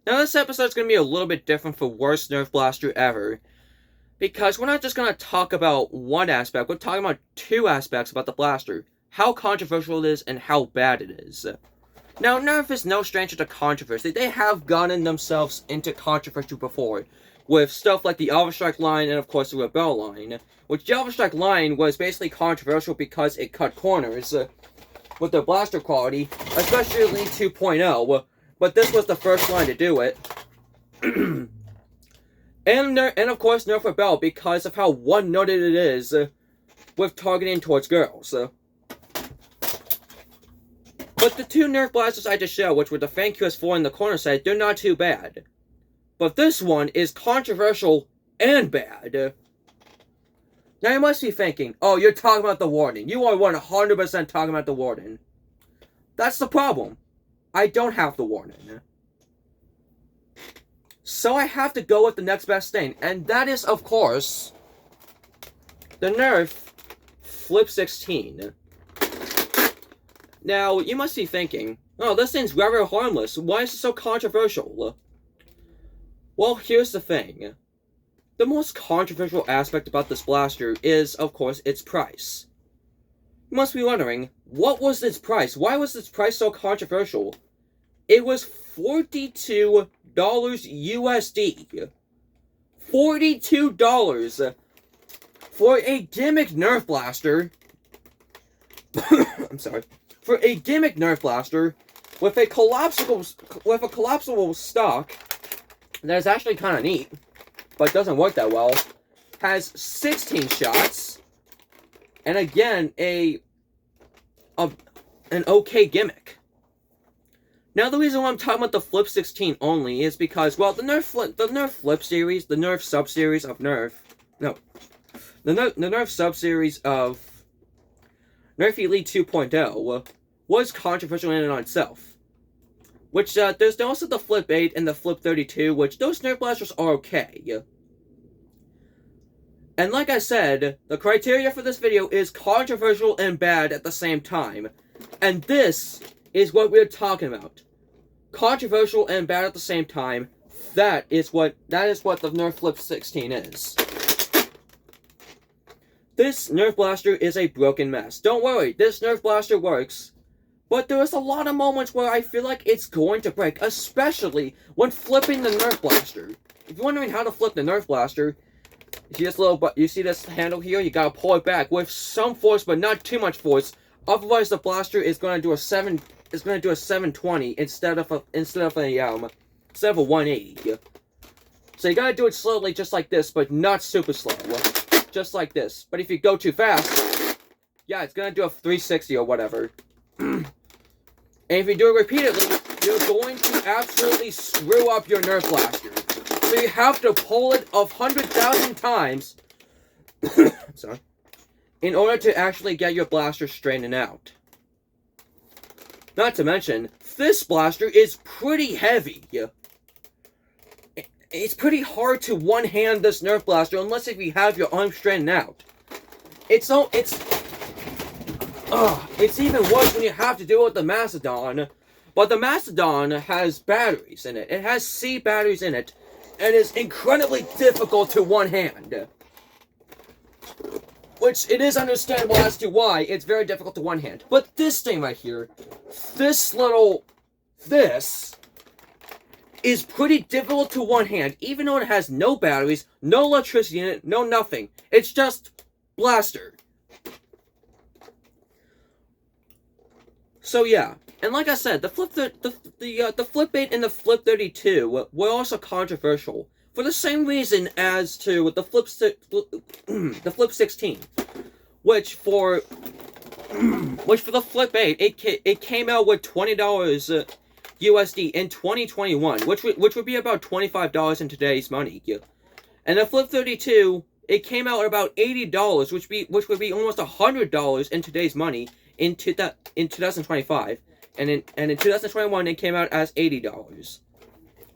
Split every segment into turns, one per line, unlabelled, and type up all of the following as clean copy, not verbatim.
Now this episode is going to be a little bit different for Worst Nerf Blaster Ever, because we're not just going to talk about one aspect, we're talking about two aspects about the blaster. How controversial it is and how bad it is. Now Nerf is no stranger to controversy. They have gotten themselves into controversy before, with stuff like the Alpha Strike line and of course the Rebel line. Which the Alpha Strike line was basically controversial because it cut corners with their blaster quality, especially 2.0. But this was the first line to do it. and of course Nerf Rebel because of how one-noted it is with targeting towards girls. But the two Nerf blasters I just showed, which were the Fan QS4 and the corner set, they're not too bad. But this one is controversial and bad. Now you must be thinking, oh, you're talking about the Warden. You are 100% talking about the Warden. That's the problem. I don't have the Warden. So I have to go with the next best thing, and that is, of course, the Nerf Flip-16. Now, you must be thinking, oh, this thing's rather harmless. Why is it so controversial? Well, here's the thing. The most controversial aspect about this blaster is, of course, its price. You must be wondering, what was its price? Why was its price so controversial? It was $42 USD. $42 for a gimmick Nerf blaster. I'm sorry. For a gimmick Nerf blaster with a collapsible stock that is actually kind of neat, but doesn't work that well. Has 16 shots, and again an okay gimmick. Now the reason why I'm talking about the Flip 16 only is because, well, the Nerf Flip series, the Nerf sub-series of Nerf, no, the Nerf sub-series of Nerf Elite 2.0 was controversial in and on itself. Which, there's also the Flip 8 and the Flip 32, which those Nerf blasters are okay. And like I said, the criteria for this video is controversial and bad at the same time. And this is what we're talking about. Controversial and bad at the same time. That is what the Nerf Flip 16 is. This Nerf blaster is a broken mess. Don't worry, this Nerf blaster works. But there's a lot of moments where I feel like it's going to break, especially when flipping the Nerf blaster. If you're wondering how to flip the Nerf blaster, you see this handle here? You gotta pull it back with some force, but not too much force. Otherwise, the blaster is going to do a 720 instead of a 180. So you gotta do it slowly, just like this, but not super slow, just like this. But if you go too fast, yeah, it's gonna do a 360 or whatever. And if you do it repeatedly, you're going to absolutely screw up your Nerf blaster. So you have to pull it 100,000 times sorry, in order to actually get your blaster straightened out. Not to mention, this blaster is pretty heavy. It's pretty hard to one-hand this Nerf blaster unless if you have your arm straightened out. It's even worse when you have to do it with the Mastodon. But the Mastodon has batteries in it. It has C batteries in it. And is incredibly difficult to one-hand. Which, it is understandable as to why it's very difficult to one-hand. But this thing right here, this is pretty difficult to one-hand. Even though it has no batteries, no electricity in it, no nothing. It's just blaster. So yeah, and like I said, the Flip 8 and the Flip 32 were also controversial for the same reason as to the Flip 16, which for the Flip 8 it came out with $20 USD in 2021, which would be about $25 in today's money. And the Flip 32 it came out at about $80, which would be almost $100 in today's money. In 2025, and in 2021 it came out as $80.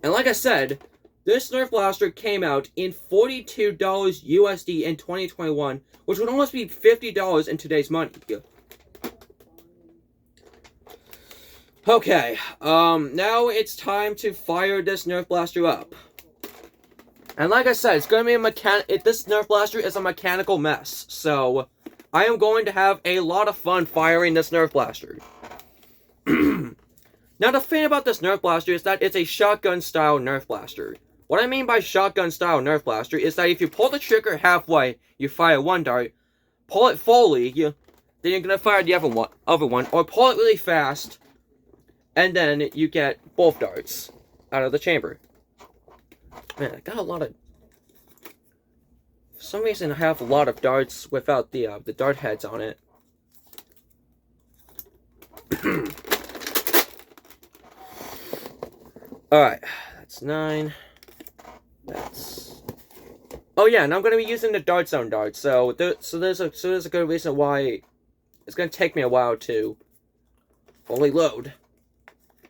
And like I said, this Nerf blaster came out in $42 USD in 2021, which would almost be $50 in today's money. Okay, now it's time to fire this Nerf Blaster up. And like I said, it's going to be this Nerf Blaster is a mechanical mess, so I am going to have a lot of fun firing this Nerf Blaster. Now, the thing about this Nerf Blaster is that it's a shotgun-style Nerf Blaster. What I mean by shotgun-style Nerf Blaster is that if you pull the trigger halfway, you fire one dart, pull it fully, then you're going to fire the other one, or pull it really fast, and then you get both darts out of the chamber. Man, I got a lot of... For some reason, I have a lot of darts without the dart heads on it. Alright, that's 9. That's... Oh yeah, and I'm going to be using the dart zone darts, so there's a good reason why it's going to take me a while to fully load.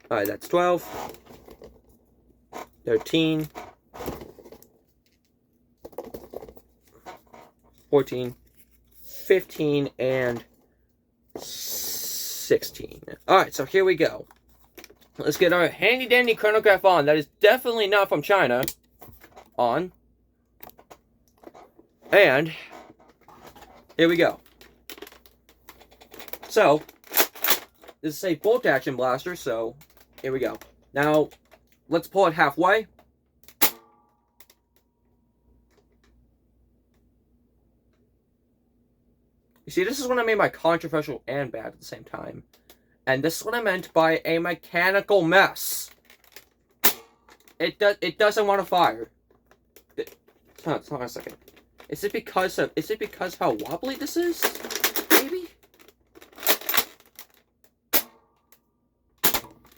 Alright, that's 12. 13. 14. 15, and 16. Alright, so here we go. Let's get our handy-dandy chronograph on. That is definitely not from China. On. And here we go. So, this is a bolt-action blaster, so here we go. Now, let's pull it halfway. You see, this is what I mean by controversial and bad at the same time. And this is what I meant by a mechanical mess. It doesn't want to fire. Hold on a second. Is it because how wobbly this is? Maybe?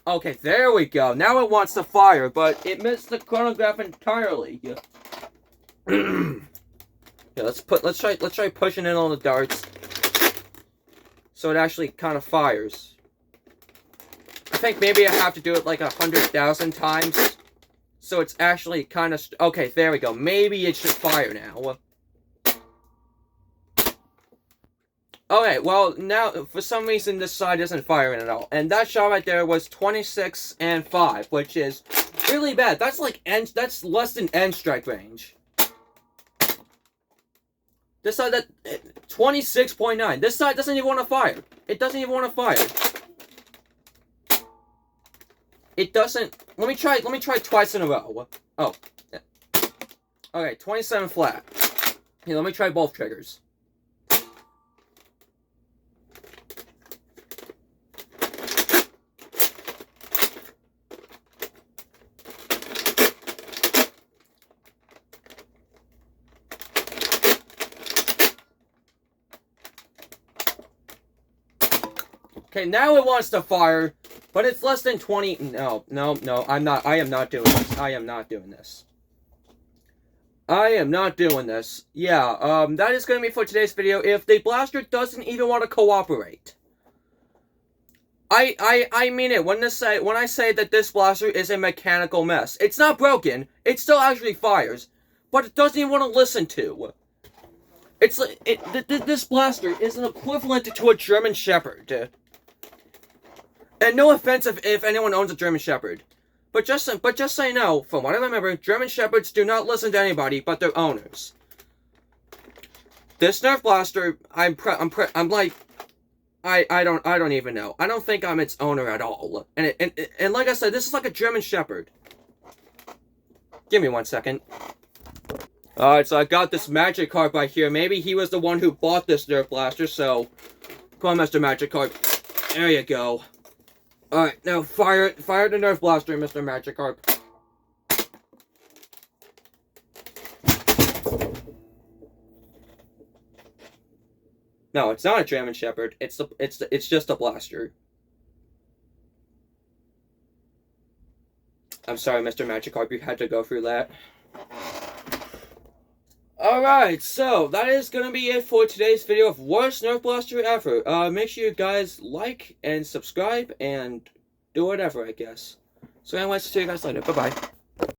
Okay, there we go. Now it wants to fire, but it missed the chronograph entirely. Yeah, let's try pushing it on the darts. So it actually kind of fires. I think maybe I have to do it like 100,000 times. So it's actually kind of... Okay, there we go. Maybe it should fire now. Okay, well, now, for some reason, this side isn't firing at all. And that shot right there was 26 and 5, which is really bad. That's like that's less than end strike range. This side, 26.9. This side doesn't even want to fire. It doesn't even want to fire. It doesn't... Let me try twice in a row. Oh. Okay, 27 flat. Here, let me try both triggers. Okay, now it wants to fire, but it's less than 20... No, I am not doing this. I am not doing this. Yeah, that is going to be for today's video. If the blaster doesn't even want to cooperate. I mean it when I say that this blaster is a mechanical mess. It's not broken. It still actually fires, but it doesn't even want to listen to. It's like this blaster is an equivalent to a German Shepherd. And no offense if anyone owns a German Shepherd, but just so you know, from what I remember, German Shepherds do not listen to anybody but their owners. This Nerf blaster, I'm like, I don't even know. I don't think I'm its owner at all. And like I said, this is like a German Shepherd. Give me 1 second. Alright, so I got this Magikarp right here. Maybe he was the one who bought this Nerf blaster, so come on, Mr. Magikarp. There you go. Alright, now fire the Nerf blaster, Mr. Magikarp. No, it's not a German Shepherd. It's just a blaster. I'm sorry, Mr. Magikarp, you had to go through that. Alright, so that is going to be it for today's video of Worst Nerf Blaster Ever. Make sure you guys like and subscribe and do whatever, I guess. So anyways, see you guys later. Bye-bye.